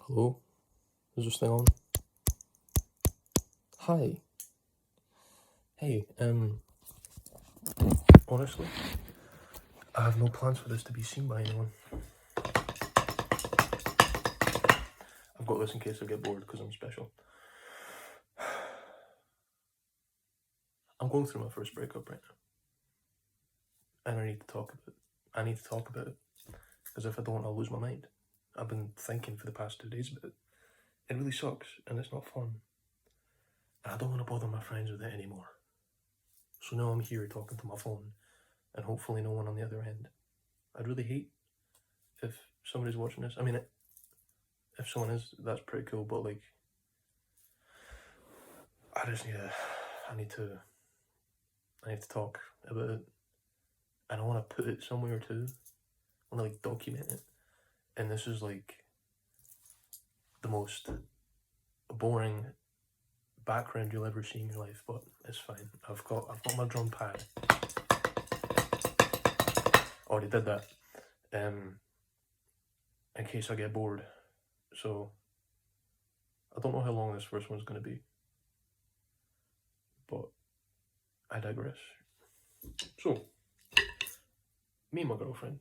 Hello? Is this thing on? Hi. Hey, honestly, I have no plans for this to be seen by anyone. I've got this in case I get bored because I'm special. I'm going through my first breakup right now. And I need to talk about it. I need to talk about it. Because if I don't, I'll lose my mind. I've been thinking for the past 2 days about it. It really sucks and it's not fun. And I don't want to bother my friends with it anymore. So now I'm here talking to my phone and hopefully no one on the other end. I'd really hate if somebody's watching this. I mean, if someone is, that's pretty cool, but like, I need to talk about it, and I want to put it somewhere too. I want to like document it, and this is like the most boring background you'll ever see in your life, but it's fine. I've got my drum pad. Already did that. In case I get bored. So I don't know how long this first one's gonna be, but I digress. So me and my girlfriend,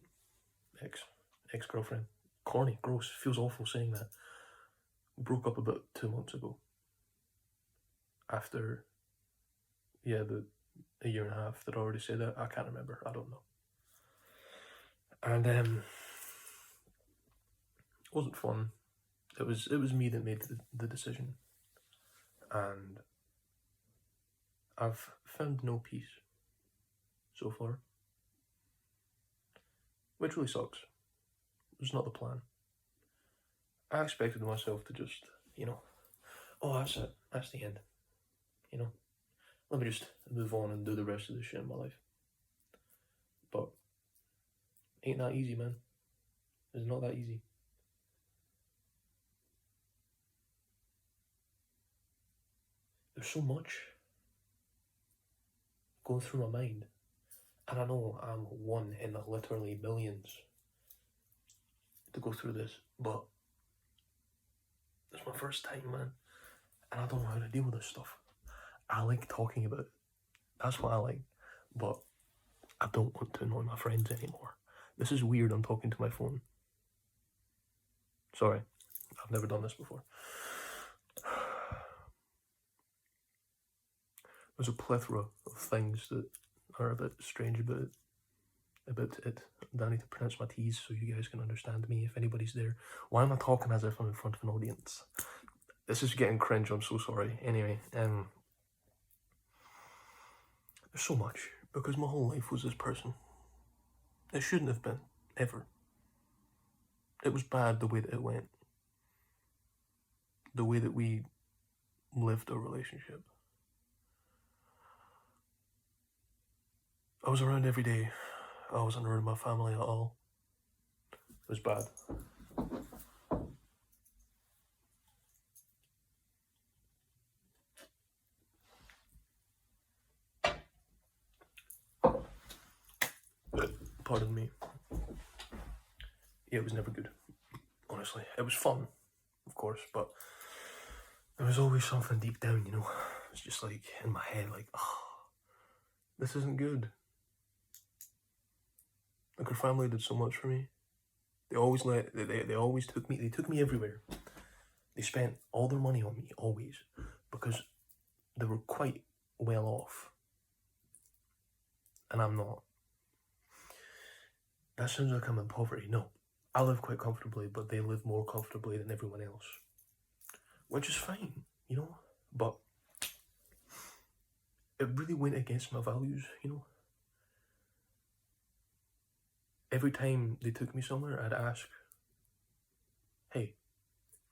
ex-girlfriend, corny, gross, feels awful saying that, broke up about 2 months ago. After, a year and a half. Did I already say that? I can't remember. I don't know. And it wasn't fun. It was me that made the decision, and I've found no peace so far, which really sucks. It was not the plan. I expected myself to just, oh, that's it, that's the end. Let me just move on and do the rest of the shit in my life. But ain't that easy, man. It's not that easy. There's so much going through my mind. And I know I'm one in literally millions to go through this, but it's my first time, man. And I don't know how to deal with this stuff. I like talking about it. That's what I like. But I don't want to annoy my friends anymore. This is weird, I'm talking to my phone. Sorry, I've never done this before. There's a plethora of things that are a bit strange about it. I need to pronounce my T's so you guys can understand me if anybody's there. Why am I talking as if I'm in front of an audience? This is getting cringe, I'm so sorry. Anyway, there's so much, because my whole life was this person. It shouldn't have been, ever. It was bad the way that it went. The way that we lived a relationship. I was around every day. I wasn't around my family at all. It was bad. Pardon me. Yeah, it was never good, honestly. It was fun, of course, but there was always something deep down, It's just like in my head, like, oh, this isn't good. Like, her family did so much for me. They always took me everywhere. They spent all their money on me, always, because they were quite well off. And I'm not. That sounds like I'm in poverty. No, I live quite comfortably, but they live more comfortably than everyone else. Which is fine, but it really went against my values, Every time they took me somewhere, I'd ask, hey,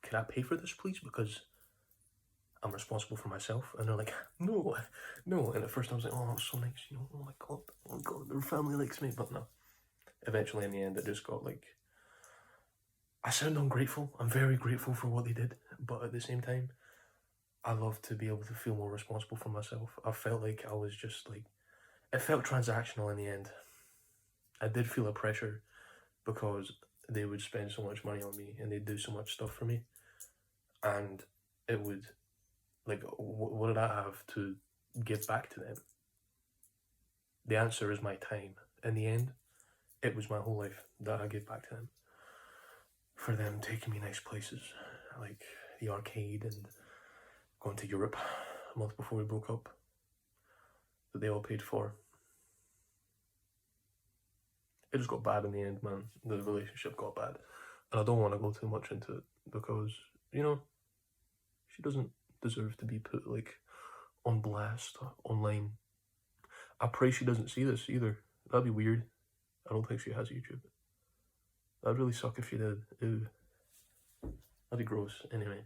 can I pay for this, please? Because I'm responsible for myself. And they're like, no. And at first I was like, oh, that's so nice, oh my god, their family likes me. But no. Eventually, in the end, it just got like, I sound ungrateful. I'm very grateful for what they did. But at the same time, I love to be able to feel more responsible for myself. I felt like I was just like, it felt transactional in the end. I did feel a pressure because they would spend so much money on me and they'd do so much stuff for me. and it would, like, what did I have to give back to them? The answer is my time. In the end, it was my whole life that I gave back to them. For them taking me nice places, like the arcade and going to Europe a month before we broke up, that they all paid for. It just got bad in the end, man. The relationship got bad. And I don't want to go too much into it because, you know, she doesn't deserve to be put, like, on blast online. I pray she doesn't see this either. That'd be weird. I don't think she has YouTube. That'd really suck if she did. Ew. That'd be gross. Anyway,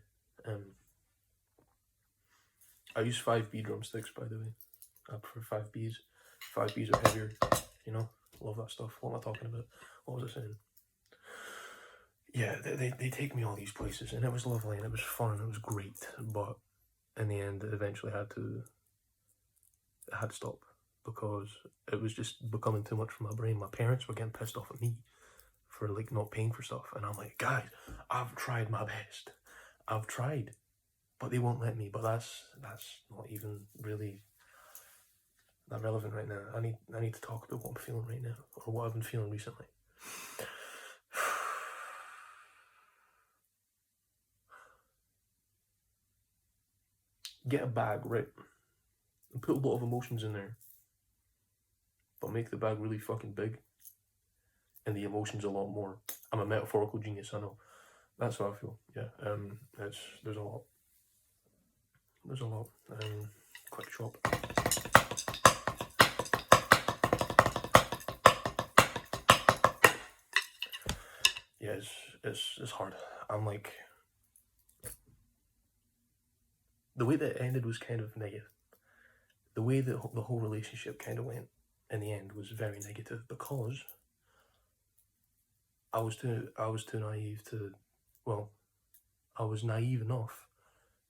I use 5B drumsticks, by the way. I prefer 5Bs. 5Bs are heavier, you know? Love that stuff. What am I talking about? What was I saying? Yeah, they take me all these places, and it was lovely, and it was fun, it was great, but in the end, it eventually had to stop, because it was just becoming too much for my brain. My parents were getting pissed off at me for, like, not paying for stuff, and I'm like, guys, I've tried my best. I've tried, but they won't let me. But that's not even really that relevant right now. I need to talk about what I'm feeling right now, or what I've been feeling recently. Get a bag, right? And put a lot of emotions in there, but make the bag really fucking big, and the emotions a lot more. I'm a metaphorical genius, I know. That's how I feel. Yeah. There's a lot. There's a lot. Quick shop. Yeah, it's hard. I'm like, the way that it ended was kind of negative. The way that the whole relationship kind of went in the end was very negative, because I was too naive to, well, I was naive enough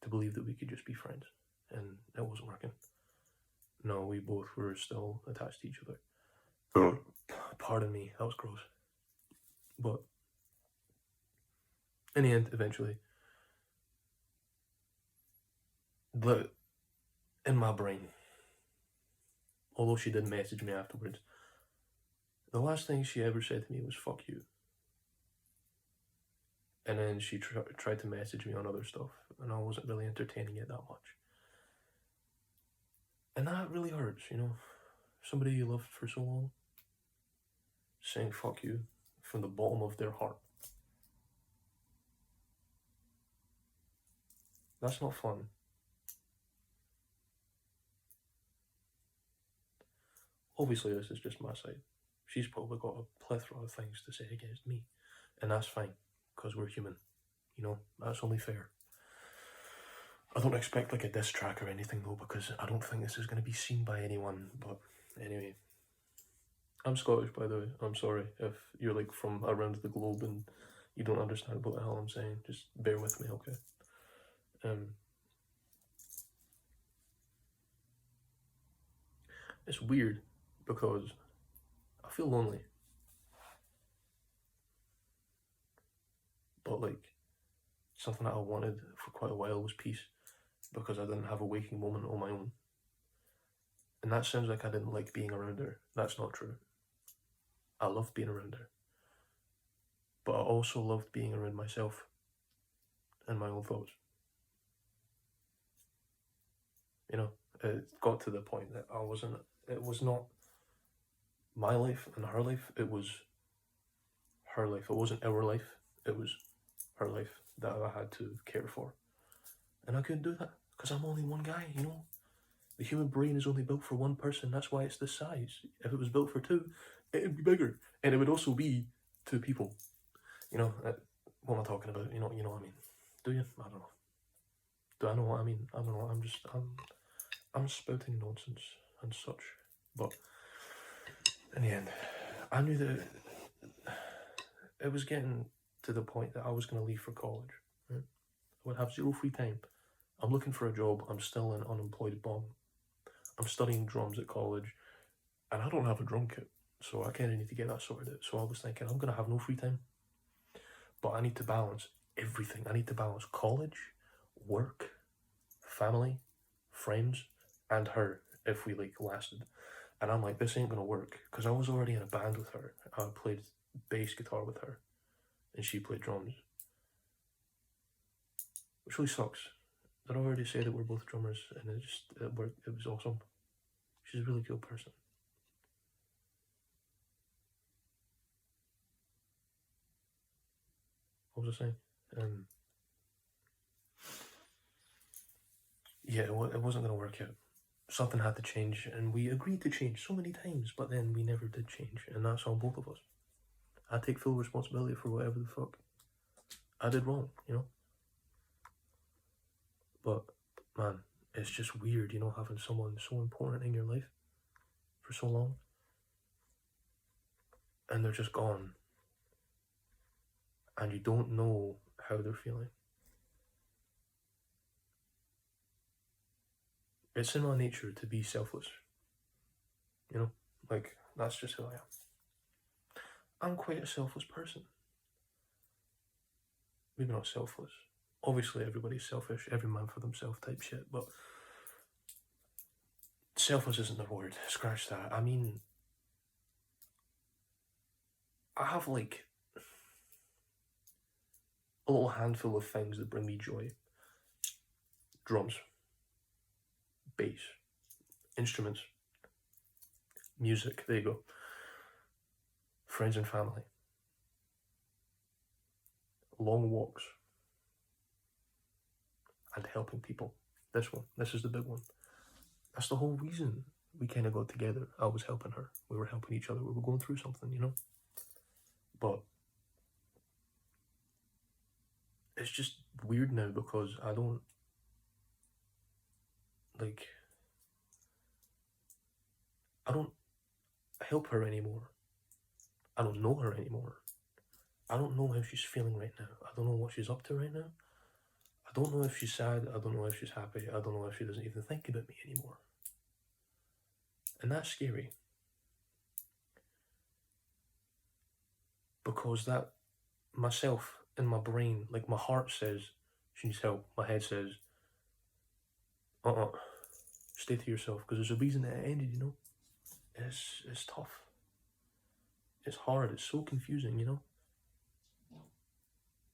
to believe that we could just be friends, and it wasn't working. No, we both were still attached to each other. Pardon me, that was gross. But in the end, eventually, in my brain, although she did message me afterwards, the last thing she ever said to me was "fuck you," and then she tried to message me on other stuff, and I wasn't really entertaining it that much, and that really hurts, you know. Somebody you loved for so long saying "fuck you" from the bottom of their heart. That's not fun. Obviously, this is just my side. She's probably got a plethora of things to say against me, and that's fine, because we're human, you know. That's only fair. I don't expect, like, a diss track or anything, though, because I don't think this is going to be seen by anyone. But anyway, I'm Scottish, by the way. I'm sorry if you're, like, from around the globe and you don't understand what the hell I'm saying. Just bear with me, okay? It's weird because I feel lonely, but, like, something that I wanted for quite a while was peace, because I didn't have a waking moment on my own. And that sounds like I didn't like being around her. That's not true. I loved being around her, but I also loved being around myself and my own thoughts. You know, it got to the point that it was not my life and her life, it was her life. It wasn't our life, it was her life that I had to care for. And I couldn't do that, because I'm only one guy, you know. The human brain is only built for one person, that's why it's this size. If it was built for two, it'd be bigger, and it would also be two people. You know, what am I talking about? You know what I mean? Do you? I don't know. Do I know what I mean? I don't know. I'm spouting nonsense and such. But in the end, I knew that it was getting to the point that I was going to leave for college. Right? I would have zero free time. I'm looking for a job. I'm still an unemployed bum. I'm studying drums at college, and I don't have a drum kit, so I kind of need to get that sorted out. So I was thinking, I'm going to have no free time, but I need to balance everything. I need to balance college, work, family, friends, and her if we like lasted. And I'm like, this ain't gonna work because I was already in a band with her. I played bass guitar with her, and she played drums, which really sucks. Did I already say that we're both drummers, and it worked. It was awesome. She's a really cool person. What was I saying? Yeah, it wasn't gonna work out. Something had to change, and we agreed to change so many times, but then we never did change, and that's on both of us. I take full responsibility for whatever the fuck I did wrong, you know? But, man, it's just weird, you know, having someone so important in your life for so long, and they're just gone, and you don't know how they're feeling. It's in my nature to be selfless, you know? Like, that's just who I am. I'm quite a selfless person. Maybe not selfless. Obviously, everybody's selfish, every man for themselves type shit, but selfless isn't the word. Scratch that. I mean, I have like a little handful of things that bring me joy: drums, bass, instruments, music. There you go. Friends and family, long walks, and helping people. This is the big one. That's the whole reason we kind of got together. I was helping her. We were helping each other. We were going through something, you know? But it's just weird now because I don't, like, I don't help her anymore. I don't know her anymore. I don't know how she's feeling right now. I don't know what she's up to right now. I don't know if she's sad. I don't know if she's happy. I don't know if she doesn't even think about me anymore. And that's scary. Because that, myself in my brain, like my heart says she needs help. My head says, stay to yourself. Because there's a reason that it ended, you know? It's tough. It's hard. It's so confusing, you know?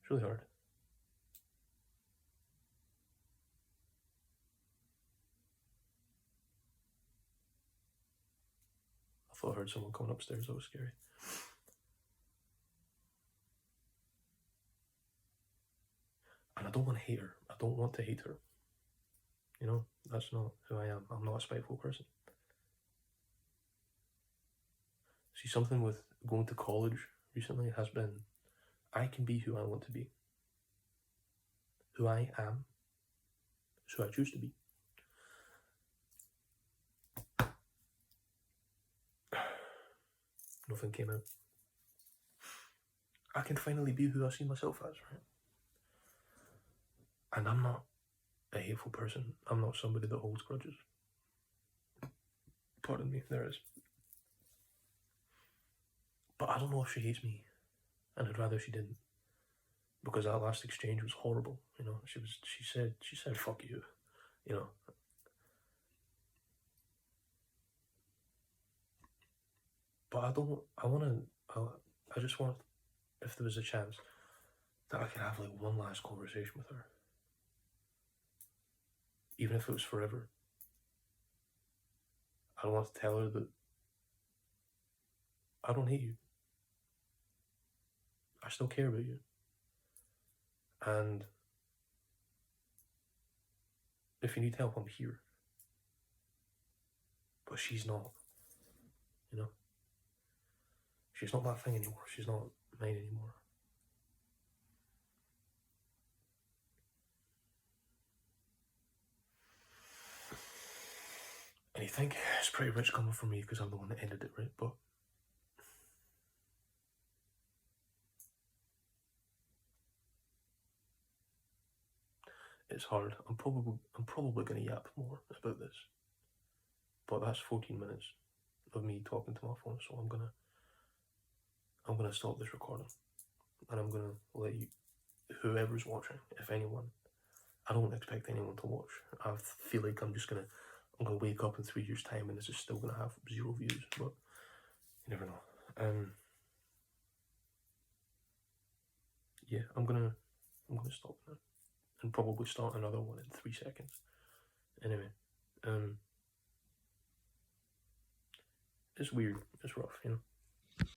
It's really hard. I thought I heard someone coming upstairs. That was scary. And I don't want to hate her. I don't want to hate her. You know, that's not who I am. I'm not a spiteful person. See, something with going to college recently has been, I can be who I want to be. Who I am is who I choose to be. Nothing came out. I can finally be who I see myself as, right? And I'm not a hateful person. I'm not somebody that holds grudges. Pardon me, there is. But I don't know if she hates me, and I'd rather she didn't, because that last exchange was horrible. You know, she said fuck you, you know. But I just want, if there was a chance, that I could have like one last conversation with her. Even if it was forever. I want to tell her that I don't hate you. I still care about you. And if you need help, I'm here. But she's not, you know? She's not that thing anymore. She's not mine anymore. And you think it's pretty rich coming from me because I'm the one that ended it, right? But it's hard. I'm probably gonna yap more about this. But that's 14 minutes of me talking to my phone, so I'm gonna stop this recording. And I'm gonna let you, whoever's watching, if anyone, I don't expect anyone to watch. I feel like I'm gonna wake up in 3 years' time and this is still gonna have 0 views, but you never know. Yeah, I'm gonna stop now and probably start another one in 3 seconds. Anyway, it's weird. It's rough, you know.